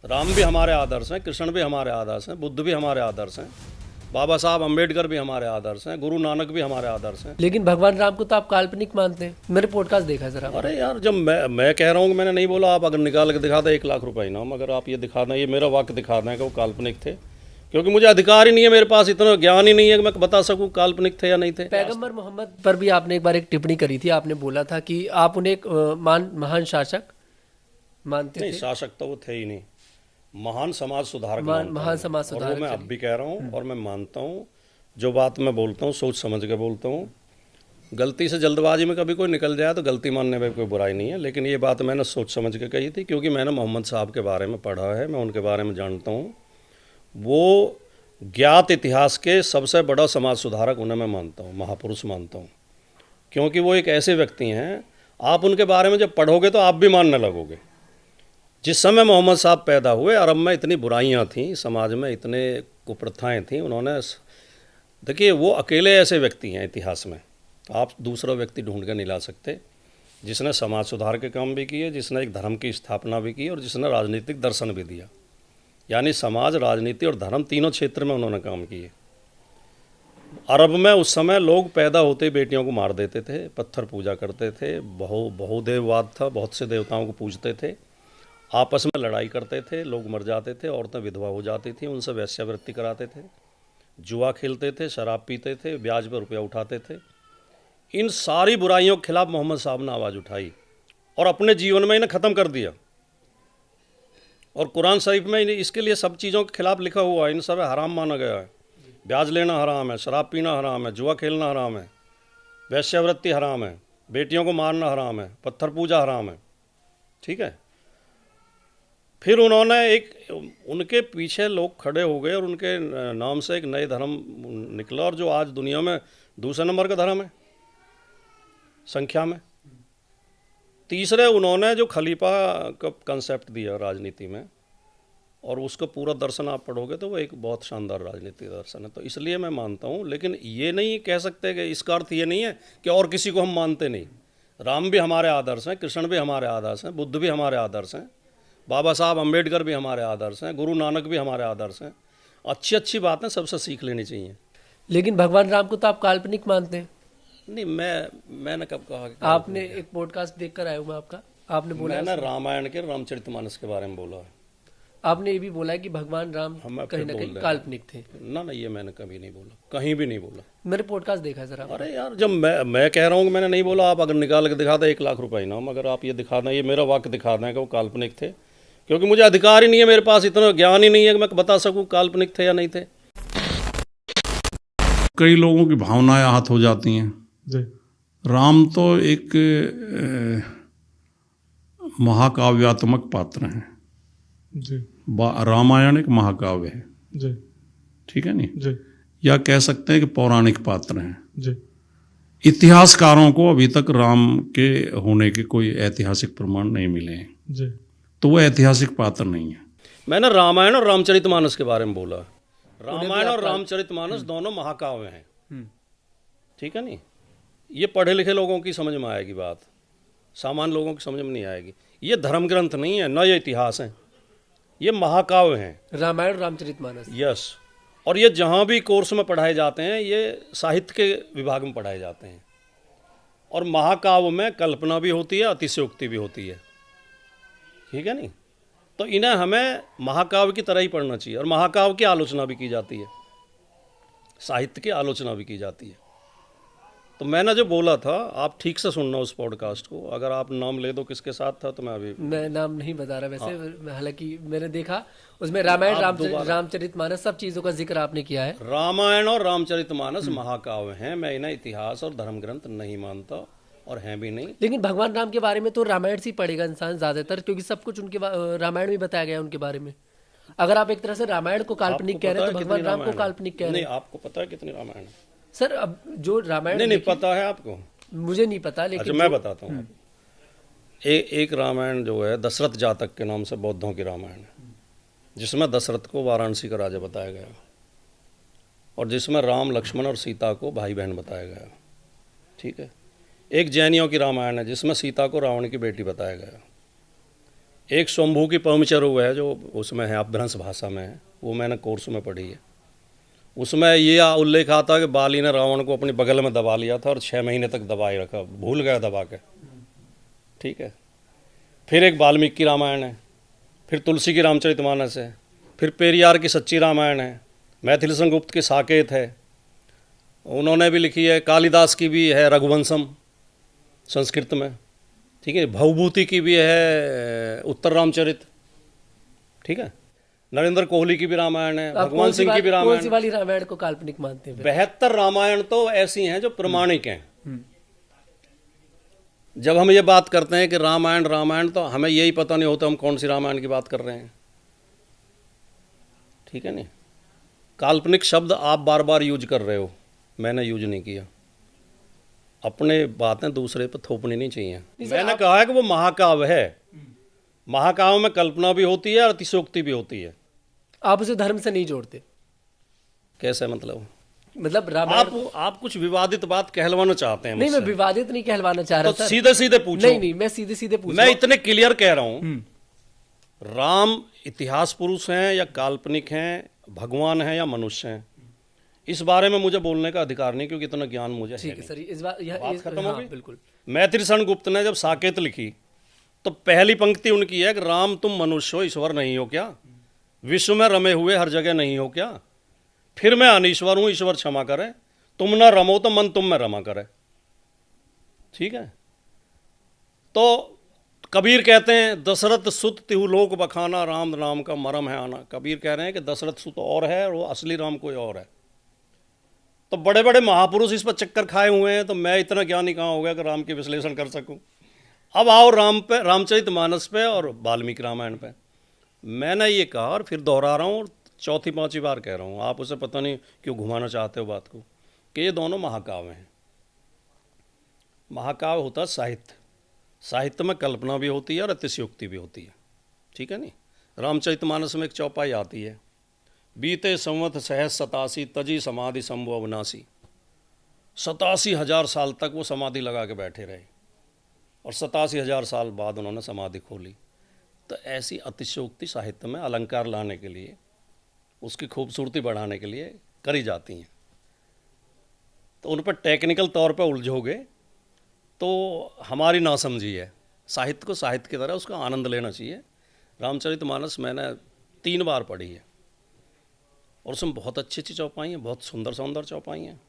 राम भी हमारे आदर्श हैं, कृष्ण भी हमारे आदर्श हैं, बुद्ध भी हमारे आदर्श हैं, बाबा साहब अम्बेडकर भी हमारे आदर्श हैं, गुरु नानक भी हमारे आदर्श हैं। लेकिन भगवान राम को तो आप काल्पनिक मानते हैं। मेरे पॉडकास्ट देखा है सर आप। अरे यार, जब मैं कह रहा हूँ कि मैंने नहीं बोला, आप अगर निकाल के दिखा दें 1 लाख रुपए इनाम, अगर आप ये दिखा दें, ये मेरा वाक्य दिखा दें कि वो काल्पनिक थे, क्योंकि मुझे अधिकार ही नहीं है, मेरे पास इतना ज्ञान ही नहीं है कि मैं बता सकूं काल्पनिक थे या नहीं थे। पैगंबर मोहम्मद पर भी आपने एक बार एक टिप्पणी करी थी। आपने बोला था कि आप उन्हें एक महान शासक मानते नहीं, थे। शासक तो वो थे ही नहीं, महान समाज सुधारक महान मानता हूं। समाज और वो सुधारक, मैं अब भी कह रहा हूँ और मैं मानता हूँ, जो बात मैं बोलता हूँ सोच समझ के बोलता हूँ। गलती से जल्दबाजी में कभी कोई निकल जाए तो गलती मानने में कोई बुराई नहीं है, लेकिन ये बात मैंने सोच समझ के कही थी, क्योंकि मैंने मोहम्मद साहब के बारे में पढ़ा है, मैं उनके बारे में जानता हूँ। वो ज्ञात इतिहास के सबसे बड़ा समाज सुधारक उन्हें मैं मानता हूँ, महापुरुष मानता हूँ, क्योंकि वो एक ऐसे व्यक्ति हैं, आप उनके बारे में जब पढ़ोगे तो आप भी मानने लगोगे। जिस समय मोहम्मद साहब पैदा हुए, अरब में इतनी बुराइयां थीं, समाज में इतने कुप्रथाएं थीं, उन्होंने, देखिए, वो अकेले ऐसे व्यक्ति हैं इतिहास में, आप दूसरा व्यक्ति ढूंढ कर नहीं ला सकते, जिसने समाज सुधार के काम भी किए, जिसने एक धर्म की स्थापना भी की और जिसने राजनीतिक दर्शन भी दिया। यानी समाज, राजनीति और धर्म तीनों क्षेत्र में उन्होंने काम किए। अरब में उस समय लोग पैदा होते ही बेटियों को मार देते थे, पत्थर पूजा करते थे, बहुदेववाद था, बहुत से देवताओं को पूजते थे, आपस में लड़ाई करते थे, लोग मर जाते थे, औरतें विधवा हो जाती थी, उनसे वेश्यावृत्ति कराते थे, जुआ खेलते थे, शराब पीते थे, ब्याज पर रुपया उठाते थे। इन सारी बुराइयों के खिलाफ मोहम्मद साहब ने आवाज़ उठाई और अपने जीवन में इन्हें ख़त्म कर दिया। और कुरान शरीफ में इसके लिए सब चीज़ों के खिलाफ लिखा हुआ है, इन सब हराम माना गया है। ब्याज लेना हराम है, शराब पीना हराम है, जुआ खेलना हराम है, वेश्यावृत्ति हराम है, बेटियों को मारना हराम है, पत्थर पूजा हराम है। ठीक है। फिर उन्होंने उनके पीछे लोग खड़े हो गए और उनके नाम से एक नए धर्म निकला, और जो आज दुनिया में दूसरे नंबर का धर्म है संख्या में। तीसरे, उन्होंने जो खलीफा का कंसेप्ट दिया राजनीति में, और उसका पूरा दर्शन आप पढ़ोगे तो वो एक बहुत शानदार राजनीतिक दर्शन है। तो इसलिए मैं मानता हूँ, लेकिन ये नहीं कह सकते कि इसका अर्थ ये नहीं है कि और किसी को हम मानते नहीं। राम भी हमारे आदर्श हैं, कृष्ण भी हमारे आदर्श हैं, बुद्ध भी हमारे आदर्श हैं, बाबा साहब अम्बेडकर भी हमारे आदर्श हैं, गुरु नानक भी हमारे आदर्श हैं। अच्छी अच्छी बातें सबसे सीख लेनी चाहिए। लेकिन भगवान राम को तो आप काल्पनिक मानते हैं। नहीं, मैंने कब कहा कि आपने एक पॉडकास्ट देखकर आया हूँ मैं आपका, आपने बोला, मैंने रामायण के रामचरितमानस के बारे में बोला है। आपने ये भी बोला है कि भगवान राम कहीं ना कहीं काल्पनिक थे। ना, ये मैंने कभी नहीं बोला, कहीं भी नहीं बोला। मेरे पॉडकास्ट देखा है सर आप। अरे यार, जब मैं कह रहा हूँ कि मैंने नहीं बोला, आप अगर निकाल के दिखा दें 1 लाख रुपए इनाम, अगर आप ये दिखा दें, ये मेरा वाक्य दिखा दें कि वो काल्पनिक थे, क्योंकि मुझे अधिकार ही नहीं है, मेरे पास इतना ज्ञान ही नहीं है कि मैं बता सकूं काल्पनिक थे या नहीं थे। कई लोगों की भावनाएं आहत हो जाती हैं जी। राम तो एक महाकाव्यात्मक पात्र हैं जी। रामायण एक महाकाव्य है जी, ठीक है नहीं जी। या कह सकते हैं कि पौराणिक पात्र हैं जी। इतिहासकारों को अभी तक राम के होने के कोई ऐतिहासिक प्रमाण नहीं मिले हैं जी, तो वो ऐतिहासिक पात्र नहीं है। मैंने रामायण और रामचरितमानस के बारे में बोला। रामायण और रामचरितमानस दोनों महाकाव्य हैं, ठीक है नहीं। ये पढ़े लिखे लोगों की समझ में आएगी बात, सामान्य लोगों की समझ में नहीं आएगी। ये धर्म ग्रंथ नहीं है, न ये इतिहास हैं, ये महाकाव्य हैं, रामायण और रामचरितमानस। यस। और ये जहाँ भी कोर्स में पढ़ाए जाते हैं, ये साहित्य के विभाग में पढ़ाए जाते हैं। और महाकाव्य में कल्पना भी होती है, अतिशयोक्ति भी होती है, ठीक है नहीं। तो इन्हें हमें महाकाव्य की तरह ही पढ़ना चाहिए। और महाकाव्य की आलोचना भी की जाती है, साहित्य की आलोचना भी की जाती है। तो मैंने जो बोला था, आप ठीक से सुनना उस पॉडकास्ट को। अगर आप नाम ले दो किसके साथ था, तो मैं नाम नहीं बता रहा वैसे। हालांकि मैंने देखा उसमें रामायण रामचरितमानस सब चीज़ों का जिक्र आपने किया है। रामायण और रामचरितमानस महाकाव्य हैं, मैं इन्हें इतिहास और धर्म ग्रंथ नहीं मानता, और हैं भी नहीं। लेकिन भगवान राम के बारे में तो रामायण से ही पढ़ेगा इंसान ज़्यादातर, क्योंकि सब कुछ उनके रामायण में बताया गया उनके बारे में। अगर आप एक तरह से रामायण को काल्पनिक कह रहे हैं तो भगवान राम को काल्पनिक कह रहे हैं। नहीं, आपको पता है कितनी रामायण है सर? अब जो रामायण नहीं पता है आपको? मुझे नहीं पता, लेकिन अच्छा, मैं बताता हूँ। एक रामायण जो है दशरथ जातक के नाम से बौद्धों की रामायण है, जिसमें दशरथ को वाराणसी का राजा बताया गया, और जिसमें राम, लक्ष्मण और सीता को भाई बहन बताया गया, ठीक है। एक जैनियों की रामायण है, जिसमें सीता को रावण की बेटी बताया गया। एक स्वयंभू की परमचरु है जो उसमें है, अपभ्रंश भाषा में है, वो मैंने कोर्स में पढ़ी है। उसमें ये उल्लेख आता कि बाली ने रावण को अपने बगल में दबा लिया था और 6 महीने तक दबाए रखा, भूल गया दबा के। ठीक है। फिर एक वाल्मीकि की रामायण है, फिर तुलसी की रामचरितमानस है, फिर पेरियार की सच्ची रामायण है, मैथिली संगुप्त की साकेत है, उन्होंने भी लिखी है, कालिदास की भी है रघुवंशम संस्कृत में। ठीक है। भवभूति की भी है उत्तर रामचरित। ठीक है। नरेंद्र कोहली की भी रामायण है, भगवान सिंह की भी रामायण। कौन सी वाली रामायण को काल्पनिक मानते हैं? 72 रामायण तो ऐसी हैं जो प्रमाणिक हैं। जब हम ये बात करते हैं कि रामायण तो हमें यही पता नहीं होता हम कौन सी रामायण की बात कर रहे हैं। ठीक है नहीं। काल्पनिक शब्द आप बार बार यूज कर रहे हो, मैंने यूज नहीं किया। अपने बातें दूसरे पर थोपनी नहीं चाहिए। मैंने कहा है कि वो महाकाव्य है। महाकाव्य में कल्पना भी होती है और अतिशयोक्ति भी होती है। आप उसे धर्म से नहीं जोड़ते? कैसे मतलब रामायण आप कुछ विवादित बात कहलवाना चाहते हैं? नहीं, मैं विवादित नहीं कहलवाना चाह रहा तो सीधे सीधे पूछो। नहीं, मैं सीधे सीधे पूछ मैं इतने क्लियर कह रहा हूं, राम इतिहास पुरुष हैं या काल्पनिक हैं, भगवान हैं या मनुष्य हैं, इस बारे में मुझे बोलने का अधिकार नहीं, क्योंकि इतना ज्ञान मुझे है नहीं। सर, इस बात खत्म हो गई। बिल्कुल। मैथिली संगुप्त ने जब साकेत लिखी तो पहली पंक्ति उनकी है कि राम तुम मनुष्य हो, ईश्वर नहीं हो क्या? विश्व में रमे हुए हर जगह नहीं हो क्या? फिर मैं अनीश्वर हूं, ईश्वर क्षमा करे, तुम ना रमो तो मन तुम में रमा करे। ठीक है। तो कबीर कहते हैं दशरथ सुत तिहु लोक बखाना, राम नाम का मरम है आना। कबीर कह रहे हैं कि दशरथ सुत और है और वो असली राम कोई और है। तो बड़े बड़े महापुरुष इस पर चक्कर खाए हुए हैं, तो मैं इतना ज्ञानी कहाँ हो गया कि राम के विश्लेषण कर सकूं। अब आओ राम पे, रामचरितमानस पे और वाल्मीकि रामायण पे। मैंने ये कहा और फिर दोहरा रहा हूँ, चौथी पांचवी बार कह रहा हूँ, आप उसे पता नहीं क्यों घुमाना चाहते हो बात को, कि ये दोनों महाकाव्य हैं। महाकाव्य होता है साहित्य, साहित्य में कल्पना भी होती है और अतिशयोक्ति भी होती है। ठीक है नहीं। रामचरितमानस में एक चौपाई आती है, बीते संवत सहज 87 तजी समाधि शंभु अविनाशी। 87,000 साल तक वो समाधि लगा के बैठे रहे और 87,000 साल बाद उन्होंने समाधि खोली। तो ऐसी अतिशयोक्ति साहित्य में अलंकार लाने के लिए, उसकी खूबसूरती बढ़ाने के लिए करी जाती हैं। तो उन पर टेक्निकल तौर पर उलझोगे तो हमारी नासमझी है। साहित्य को साहित्य की तरह उसका आनंद लेना चाहिए। रामचरितमानस मैंने 3 बार पढ़ी है और उसमें बहुत अच्छी अच्छी चौपाई हैं, बहुत सुंदर सुंदर चौपाई हैं।